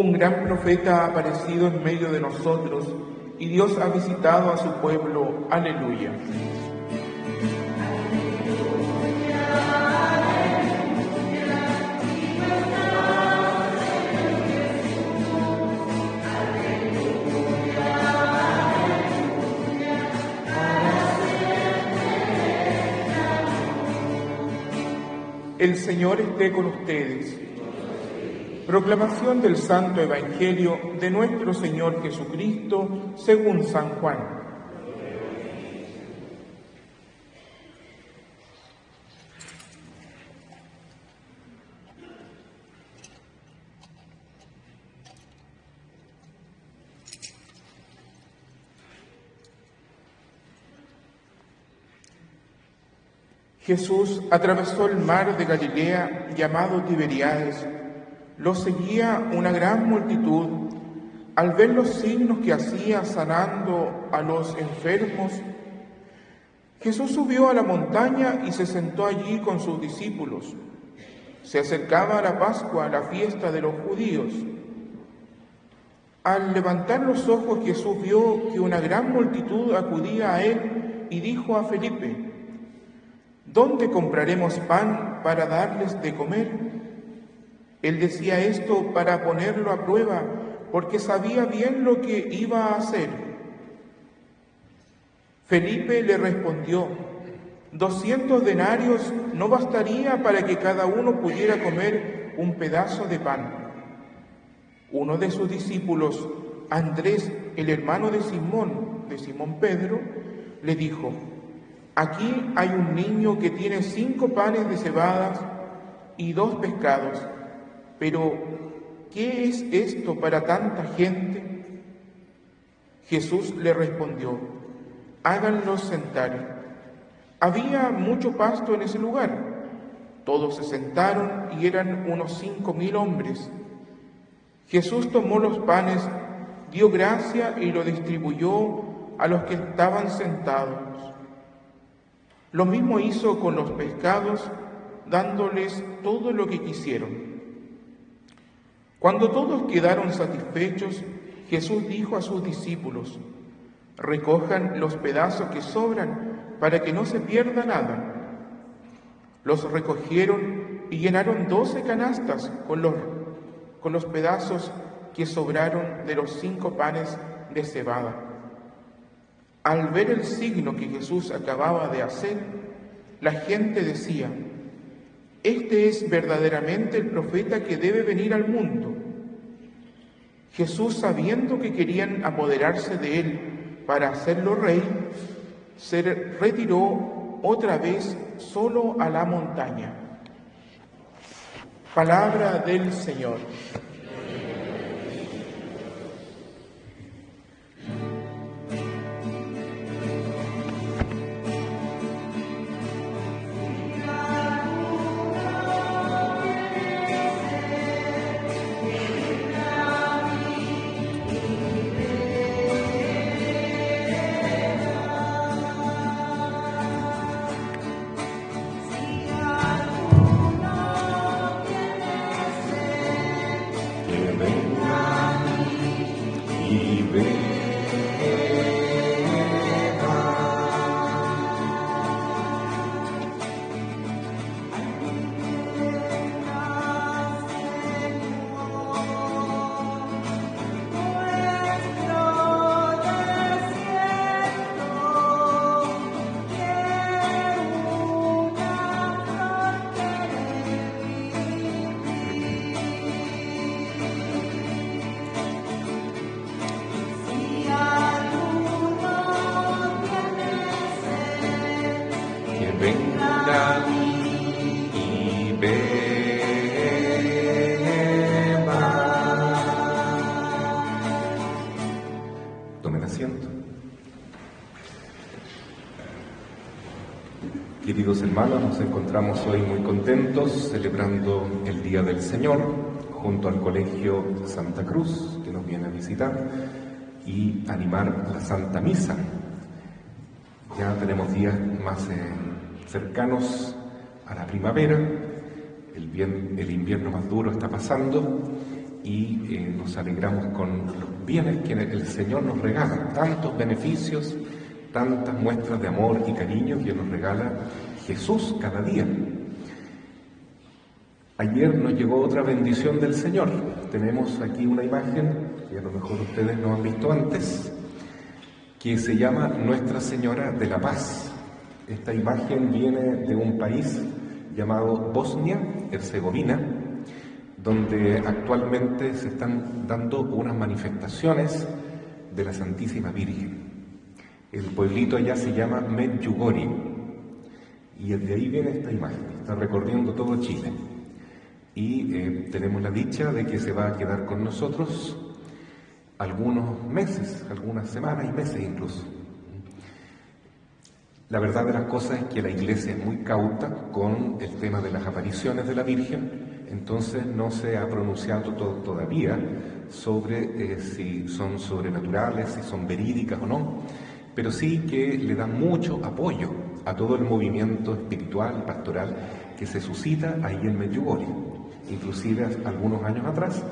Un gran profeta ha aparecido en medio de nosotros y Dios ha visitado a su pueblo. Aleluya. El Señor esté con ustedes. Proclamación del Santo Evangelio de nuestro Señor Jesucristo según San Juan. Jesús atravesó el mar de Galilea llamado Tiberíades. Lo seguía una gran multitud. Al ver los signos que hacía sanando a los enfermos, Jesús subió a la montaña y se sentó allí con sus discípulos. Se acercaba la Pascua, la fiesta de los judíos. Al levantar los ojos, Jesús vio que una gran multitud acudía a él y dijo a Felipe: ¿Dónde compraremos pan para darles de comer? Él decía esto para ponerlo a prueba, porque sabía bien lo que iba a hacer. Felipe le respondió: 200 denarios no bastaría para que cada uno pudiera comer un pedazo de pan. Uno de sus discípulos, Andrés, el hermano de Simón Pedro, le dijo: Aquí hay un niño que tiene 5 panes de cebadas y 2 pescados, pero ¿qué es esto para tanta gente? Jesús le respondió: háganlos sentar. Había mucho pasto en ese lugar. Todos se sentaron y eran unos 5.000 hombres. Jesús tomó los panes, dio gracia y lo distribuyó a los que estaban sentados. Lo mismo hizo con los pescados, dándoles todo lo que quisieron. Cuando todos quedaron satisfechos, Jesús dijo a sus discípulos: recojan los pedazos que sobran para que no se pierda nada. Los recogieron y llenaron 12 canastas con los pedazos que sobraron de los 5 panes de cebada. Al ver el signo que Jesús acababa de hacer, la gente decía: este es verdaderamente el profeta que debe venir al mundo. Jesús, sabiendo que querían apoderarse de él para hacerlo rey, se retiró otra vez solo a la montaña. Palabra del Señor. venga y beba. Tomen asiento. Queridos hermanos, nos encontramos hoy muy contentos celebrando el Día del Señor junto al Colegio Santa Cruz, que nos viene a visitar y animar la Santa Misa. Ya tenemos días más cercanos a la primavera, el invierno más duro está pasando y nos alegramos con los bienes que el Señor nos regala, tantos beneficios, tantas muestras de amor y cariño que nos regala Jesús cada día. Ayer nos llegó otra bendición del Señor. Tenemos aquí una imagen que a lo mejor ustedes no han visto antes, que se llama Nuestra Señora de la Paz. Esta imagen viene de un país llamado Bosnia-Herzegovina, donde actualmente se están dando unas manifestaciones de la Santísima Virgen. El pueblito allá se llama Medjugorje, y de ahí viene esta imagen. Está recorriendo todo Chile. Y tenemos la dicha de que se va a quedar con nosotros algunos meses, algunas semanas y meses incluso. La verdad de las cosas es que la Iglesia es muy cauta con el tema de las apariciones de la Virgen, entonces no se ha pronunciado todavía sobre si son sobrenaturales, si son verídicas o no, pero sí que le da mucho apoyo a todo el movimiento espiritual y pastoral que se suscita ahí en Medjugorje. Inclusive algunos años atrás,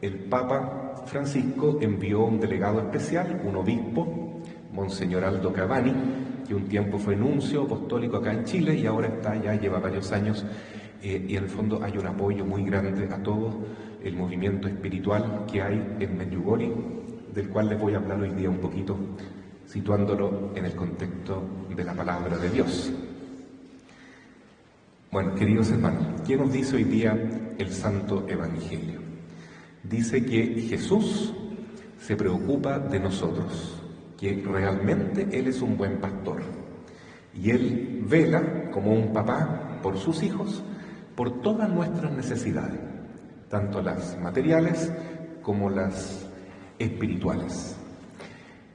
el Papa Francisco envió un delegado especial, un obispo, Monseñor Aldo Cavani, que un tiempo fue nuncio apostólico acá en Chile y ahora lleva varios años, y en el fondo hay un apoyo muy grande a todo el movimiento espiritual que hay en Medjugorje, del cual les voy a hablar hoy día un poquito, situándolo en el contexto de la palabra de Dios. Bueno, queridos hermanos, ¿qué nos dice hoy día el Santo Evangelio? Dice que Jesús se preocupa de nosotros, que realmente Él es un buen pastor y Él vela como un papá por sus hijos, por todas nuestras necesidades, tanto las materiales como las espirituales.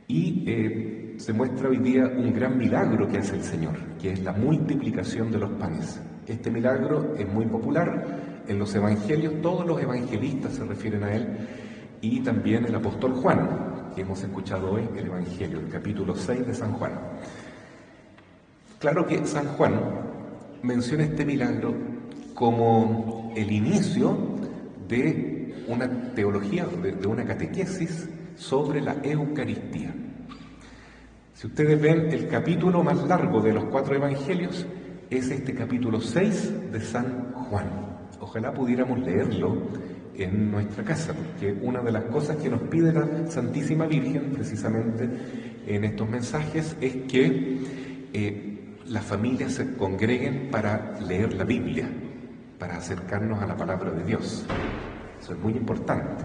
Y se muestra hoy día un gran milagro que hace el Señor, que es la multiplicación de los panes. Este milagro es muy popular en los evangelios, todos los evangelistas se refieren a él, y también el apóstol Juan, que hemos escuchado hoy el evangelio, el capítulo 6 de San Juan. Claro que San Juan menciona este milagro como el inicio de una teología, de una catequesis sobre la Eucaristía. Si ustedes ven, el capítulo más largo de los 4 evangelios es este capítulo 6 de San Juan. Ojalá pudiéramos leerlo en nuestra casa, porque una de las cosas que nos pide la Santísima Virgen, precisamente en estos mensajes, es que las familias se congreguen para leer la Biblia, para acercarnos a la palabra de Dios. Eso es muy importante.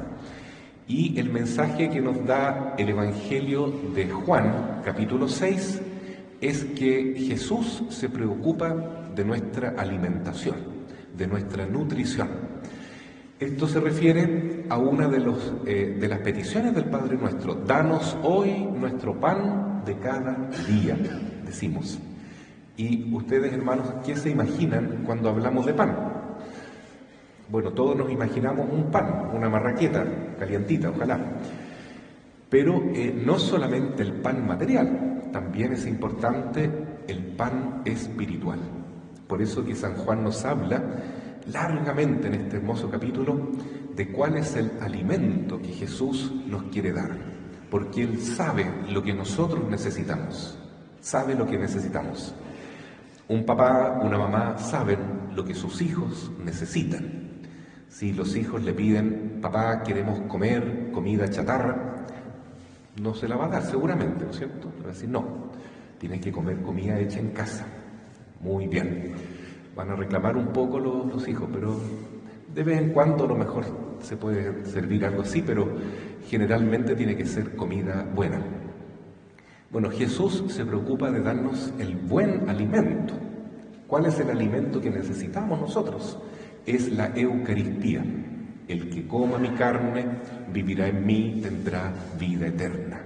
Y el mensaje que nos da el Evangelio de Juan, capítulo 6, es que Jesús se preocupa de nuestra alimentación, de nuestra nutrición. Esto se refiere a una de las peticiones del Padre Nuestro. Danos hoy nuestro pan de cada día, decimos. Y ustedes, hermanos, ¿qué se imaginan cuando hablamos de pan? Bueno, todos nos imaginamos un pan, una marraqueta calientita, ojalá. Pero no solamente el pan material, también es importante el pan espiritual. Por eso que San Juan nos habla largamente en este hermoso capítulo de cuál es el alimento que Jesús nos quiere dar, porque Él sabe lo que nosotros necesitamos, sabe lo que necesitamos. Un papá, una mamá saben lo que sus hijos necesitan. Si los hijos le piden, papá, queremos comer comida chatarra, no se la va a dar seguramente, ¿no es cierto? Va a decir, no, tienes que comer comida hecha en casa. Muy bien. Van a reclamar un poco los hijos, pero de vez en cuando a lo mejor se puede servir algo así, pero generalmente tiene que ser comida buena. Bueno, Jesús se preocupa de darnos el buen alimento. ¿Cuál es el alimento que necesitamos nosotros? Es la Eucaristía. El que coma mi carne, vivirá en mí, tendrá vida eterna.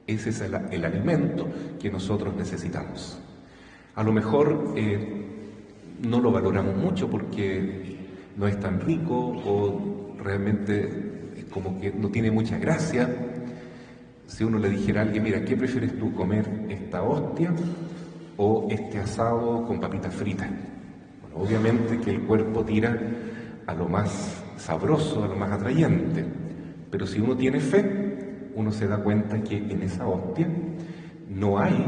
Ese es el alimento que nosotros necesitamos. A lo mejor no lo valoramos mucho porque no es tan rico o realmente como que no tiene mucha gracia. Si uno le dijera a alguien, mira, ¿qué prefieres tú, comer esta hostia o este asado con papitas fritas? Bueno, obviamente que el cuerpo tira a lo más sabroso, a lo más atrayente. Pero si uno tiene fe, uno se da cuenta que en esa hostia no hay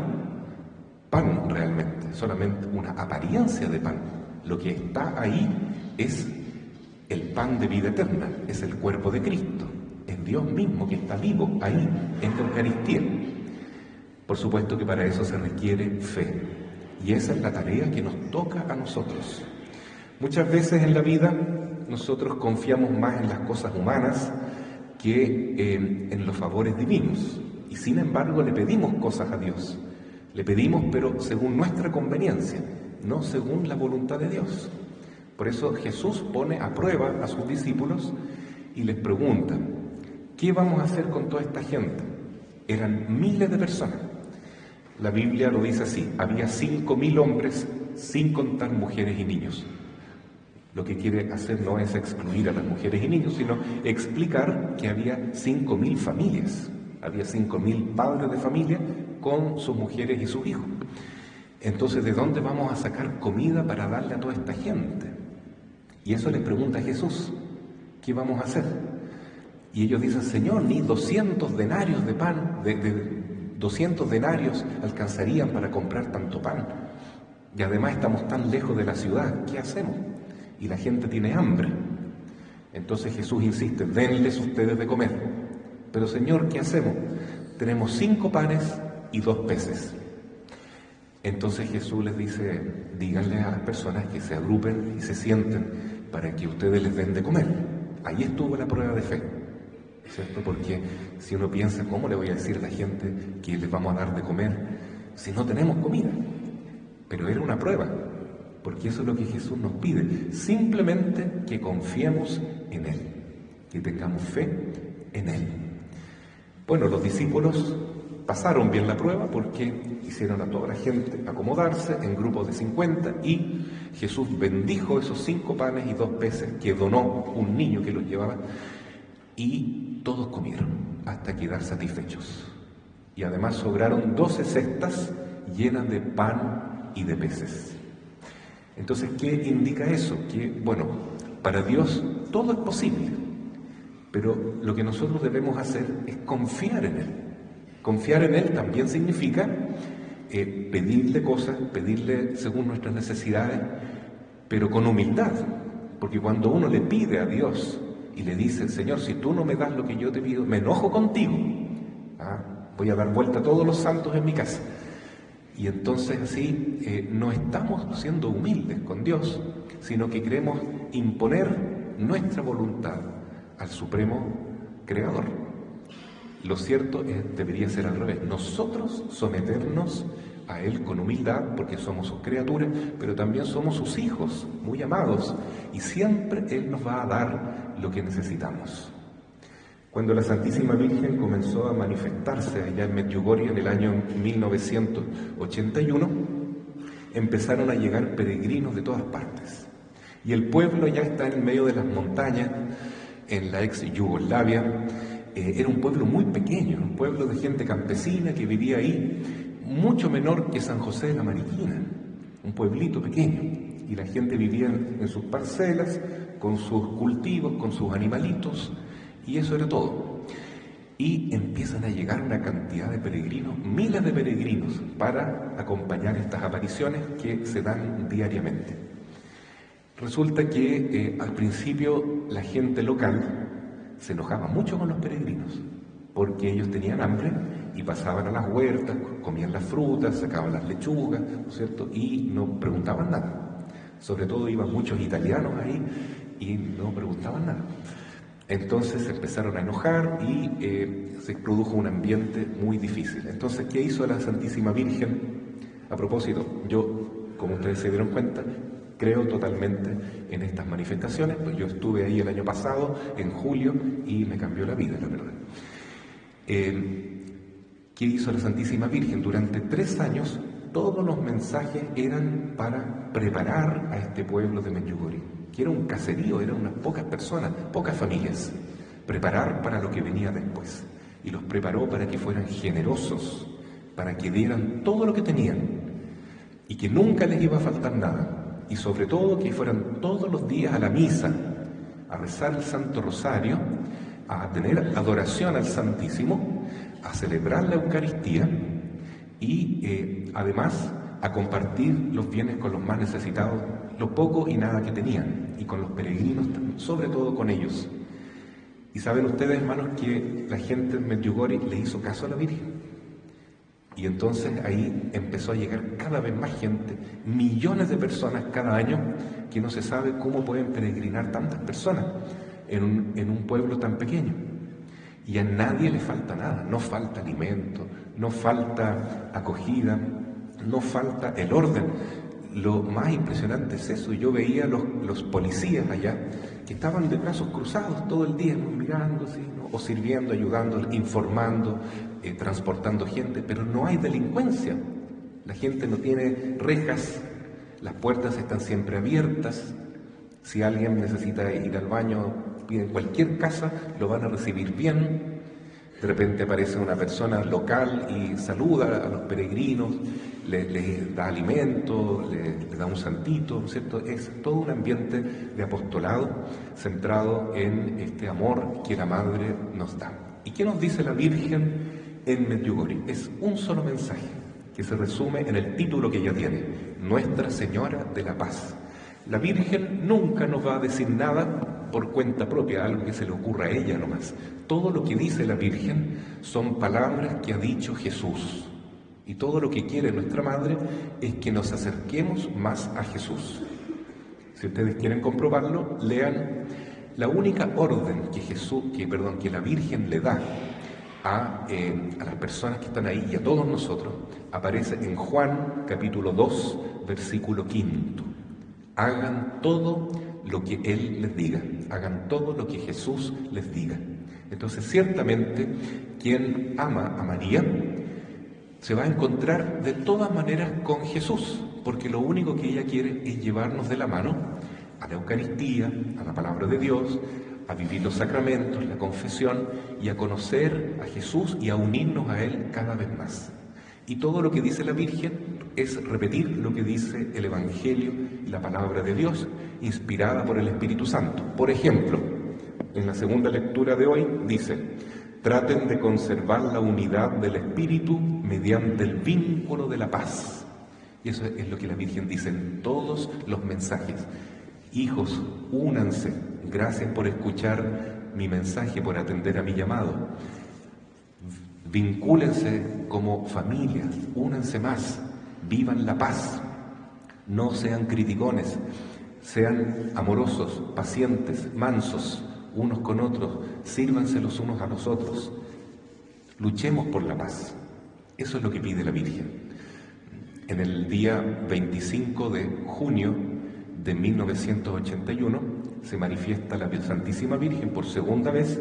pan realmente, solamente una apariencia de pan. Lo que está ahí es el pan de vida eterna, es el cuerpo de Cristo, es Dios mismo que está vivo ahí, en la Eucaristía. Por supuesto que para eso se requiere fe, y esa es la tarea que nos toca a nosotros. Muchas veces en la vida nosotros confiamos más en las cosas humanas que en los favores divinos, y sin embargo le pedimos cosas a Dios. Le pedimos, pero según nuestra conveniencia, no según la voluntad de Dios. Por eso Jesús pone a prueba a sus discípulos y les pregunta, ¿qué vamos a hacer con toda esta gente? Eran miles de personas. La Biblia lo dice así, había 5.000 hombres, sin contar mujeres y niños. Lo que quiere hacer no es excluir a las mujeres y niños, sino explicar que había 5.000 familias, había 5.000 padres de familia con sus mujeres y sus hijos. Entonces, ¿de dónde vamos a sacar comida para darle a toda esta gente? Y eso les pregunta a Jesús, ¿qué vamos a hacer? Y ellos dicen, Señor, ni 200 denarios de pan, 200 denarios alcanzarían para comprar tanto pan. Y además estamos tan lejos de la ciudad, ¿qué hacemos? Y la gente tiene hambre. Entonces Jesús insiste, denles ustedes de comer. Pero Señor, ¿qué hacemos? Tenemos 5 panes y 2 peces. Entonces Jesús les dice, díganle a las personas que se agrupen y se sienten para que ustedes les den de comer. Ahí estuvo la prueba de fe, ¿cierto? Porque si uno piensa, ¿cómo le voy a decir a la gente que les vamos a dar de comer si no tenemos comida? Pero era una prueba, porque eso es lo que Jesús nos pide, simplemente que confiemos en Él, que tengamos fe en Él. Bueno, los discípulos pasaron bien la prueba porque hicieron a toda la gente acomodarse en grupos de 50 y Jesús bendijo esos 5 panes y 2 peces que donó un niño que los llevaba y todos comieron hasta quedar satisfechos. Y además sobraron 12 cestas llenas de pan y de peces. Entonces, ¿qué indica eso? Que, bueno, para Dios todo es posible, pero lo que nosotros debemos hacer es confiar en Él. Confiar en Él también significa pedirle cosas, pedirle según nuestras necesidades, pero con humildad, porque cuando uno le pide a Dios y le dice, Señor, si tú no me das lo que yo te pido, me enojo contigo, voy a dar vuelta a todos los santos en mi casa. Y entonces así no estamos siendo humildes con Dios, sino que queremos imponer nuestra voluntad al Supremo Creador. Lo cierto debería ser al revés, nosotros someternos a Él con humildad, porque somos sus criaturas, pero también somos sus hijos, muy amados, y siempre Él nos va a dar lo que necesitamos. Cuando la Santísima Virgen comenzó a manifestarse allá en Medjugorje en el año 1981, empezaron a llegar peregrinos de todas partes. Y el pueblo ya está en medio de las montañas, en la ex Yugoslavia. Era un pueblo muy pequeño, un pueblo de gente campesina que vivía ahí, mucho menor que San José de la Mariquina, un pueblito pequeño. Y la gente vivía en sus parcelas, con sus cultivos, con sus animalitos, y eso era todo. Y empiezan a llegar una cantidad de peregrinos, miles de peregrinos, para acompañar estas apariciones que se dan diariamente. Resulta que al principio la gente local se enojaba mucho con los peregrinos, porque ellos tenían hambre y pasaban a las huertas, comían las frutas, sacaban las lechugas, ¿no es cierto?, y no preguntaban nada. Sobre todo iban muchos italianos ahí y no preguntaban nada. Entonces se empezaron a enojar y se produjo un ambiente muy difícil. Entonces, ¿qué hizo la Santísima Virgen? A propósito, yo, como ustedes se dieron cuenta, creo totalmente en estas manifestaciones, pues yo estuve ahí el año pasado, en julio, y me cambió la vida, la verdad. ¿Qué hizo la Santísima Virgen? Durante 3 años, todos los mensajes eran para preparar a este pueblo de Medjugorje, que era un caserío, eran unas pocas personas, pocas familias, preparar para lo que venía después. Y los preparó para que fueran generosos, para que dieran todo lo que tenían, y que nunca les iba a faltar nada. Y sobre todo que fueran todos los días a la misa, a rezar el Santo Rosario, a tener adoración al Santísimo, a celebrar la Eucaristía y además a compartir los bienes con los más necesitados, lo poco y nada que tenían, y con los peregrinos, sobre todo con ellos. Y saben ustedes, hermanos, que la gente en Medjugorje le hizo caso a la Virgen. Y entonces ahí empezó a llegar cada vez más gente, millones de personas cada año, que no se sabe cómo pueden peregrinar tantas personas en un pueblo tan pequeño. Y a nadie le falta nada, no falta alimento, no falta acogida, no falta el orden. Lo más impresionante es eso. Yo veía los policías allá que estaban de brazos cruzados todo el día, mirando, ¿sí?, ¿no?, o sirviendo, ayudando, informando, transportando gente, pero no hay delincuencia. La gente no tiene rejas, las puertas están siempre abiertas. Si alguien necesita ir al baño, en cualquier casa, lo van a recibir bien. De repente aparece una persona local y saluda a los peregrinos, les da alimento, les da un santito, ¿no es cierto? Es todo un ambiente de apostolado centrado en este amor que la Madre nos da. ¿Y qué nos dice la Virgen en Medjugorje? Es un solo mensaje que se resume en el título que ella tiene: Nuestra Señora de la Paz. La Virgen nunca nos va a decir nada por cuenta propia, algo que se le ocurra a ella nomás. Todo lo que dice la Virgen son palabras que ha dicho Jesús. Y todo lo que quiere nuestra Madre es que nos acerquemos más a Jesús. Si ustedes quieren comprobarlo, lean la única orden que la Virgen le da a las personas que están ahí y a todos nosotros. Aparece en Juan capítulo 2, versículo 5. Hagan todo lo que Él les diga, hagan todo lo que Jesús les diga. Entonces, ciertamente, quien ama a María se va a encontrar de todas maneras con Jesús, porque lo único que ella quiere es llevarnos de la mano a la Eucaristía, a la palabra de Dios, a vivir los sacramentos, la confesión, y a conocer a Jesús y a unirnos a Él cada vez más. Y todo lo que dice la Virgen es repetir lo que dice el Evangelio y la palabra de Dios, inspirada por el Espíritu Santo. Por ejemplo, en la segunda lectura de hoy dice: traten de conservar la unidad del Espíritu mediante el vínculo de la paz. Y eso es lo que la Virgen dice en todos los mensajes. Hijos, únanse. Gracias por escuchar mi mensaje, por atender a mi llamado. Vincúlense como familia, únanse más, vivan la paz, no sean criticones, sean amorosos, pacientes, mansos unos con otros, sírvanse los unos a los otros, luchemos por la paz. Eso es lo que pide la Virgen. En el día 25 de junio de 1981 se manifiesta la Santísima Virgen por segunda vez,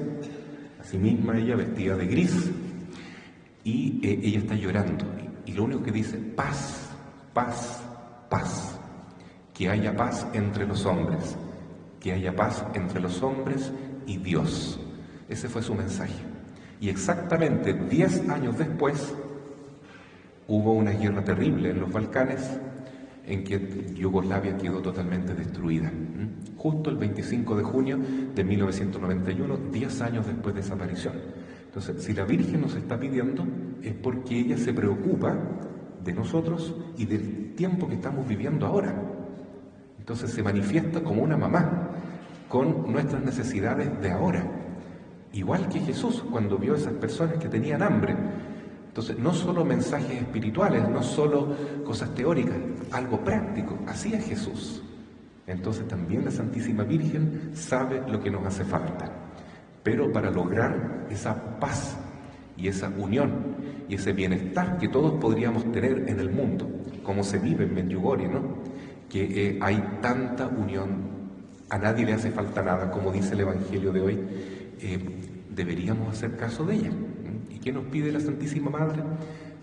asimisma ella vestida de gris, y ella está llorando, y lo único que dice: paz, paz, paz, que haya paz entre los hombres, que haya paz entre los hombres y Dios. Ese fue su mensaje. Y exactamente 10 años después hubo una guerra terrible en los Balcanes, en que Yugoslavia quedó totalmente destruida. Justo el 25 de junio de 1991, 10 años después de esa aparición. Entonces, si la Virgen nos está pidiendo, es porque ella se preocupa de nosotros y del tiempo que estamos viviendo ahora. Entonces se manifiesta como una mamá con nuestras necesidades de ahora. Igual que Jesús cuando vio a esas personas que tenían hambre. Entonces, no solo mensajes espirituales, no solo cosas teóricas, algo práctico. Así es Jesús. Entonces también la Santísima Virgen sabe lo que nos hace falta. Pero para lograr esa paz y esa unión y ese bienestar que todos podríamos tener en el mundo, como se vive en Medjugorje, ¿no?, que hay tanta unión, a nadie le hace falta nada, como dice el Evangelio de hoy, deberíamos hacer caso de ella. ¿Y qué nos pide la Santísima Madre?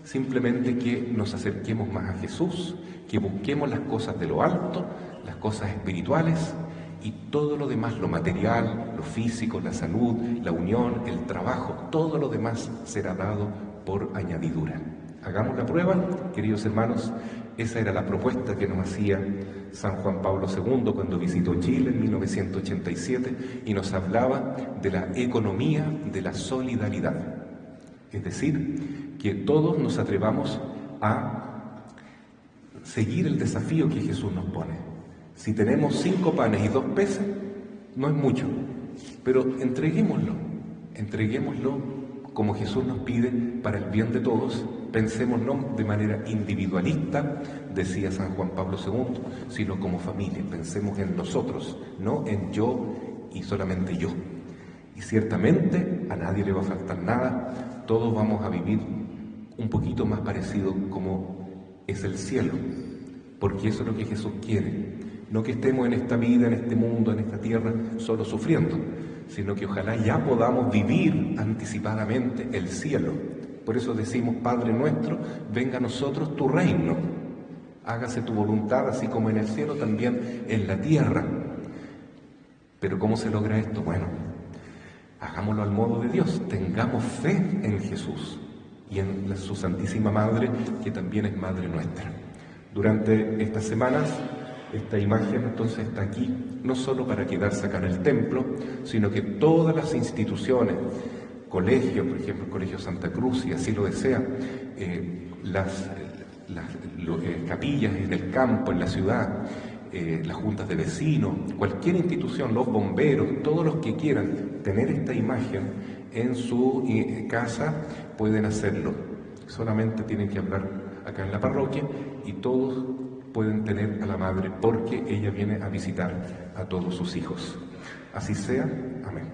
Simplemente que nos acerquemos más a Jesús, que busquemos las cosas de lo alto, las cosas espirituales, y todo lo demás, lo material, lo físico, la salud, la unión, el trabajo, todo lo demás será dado por añadidura. Hagamos la prueba, queridos hermanos, Esa era la propuesta que nos hacía San Juan Pablo II cuando visitó Chile en 1987 y nos hablaba de la economía de la solidaridad. Es decir, que todos nos atrevamos a seguir el desafío que Jesús nos pone. Si tenemos 5 panes y 2 peces, no es mucho, pero entreguémoslo como Jesús nos pide para el bien de todos. Pensemos no de manera individualista, decía San Juan Pablo II, sino como familia. Pensemos en nosotros, no en yo y solamente yo. Y ciertamente a nadie le va a faltar nada, todos vamos a vivir un poquito más parecido como es el cielo, porque eso es lo que Jesús quiere. No que estemos en esta vida, en este mundo, en esta tierra, solo sufriendo, sino que ojalá ya podamos vivir anticipadamente el cielo. Por eso decimos, Padre nuestro, venga a nosotros tu reino, hágase tu voluntad, así como en el cielo, también en la tierra. Pero ¿cómo se logra esto? Bueno, hagámoslo al modo de Dios, tengamos fe en Jesús y en su Santísima Madre, que también es Madre nuestra. Durante estas semanas, esta imagen entonces está aquí, no solo para quedarse acá en el templo, sino que todas las instituciones, colegios, por ejemplo el Colegio Santa Cruz, si así lo desea, las capillas en el campo, en la ciudad, las juntas de vecinos, cualquier institución, los bomberos, todos los que quieran tener esta imagen en su casa pueden hacerlo. Solamente tienen que hablar acá en la parroquia y todos pueden tener a la Madre porque ella viene a visitar a todos sus hijos. Así sea. Amén.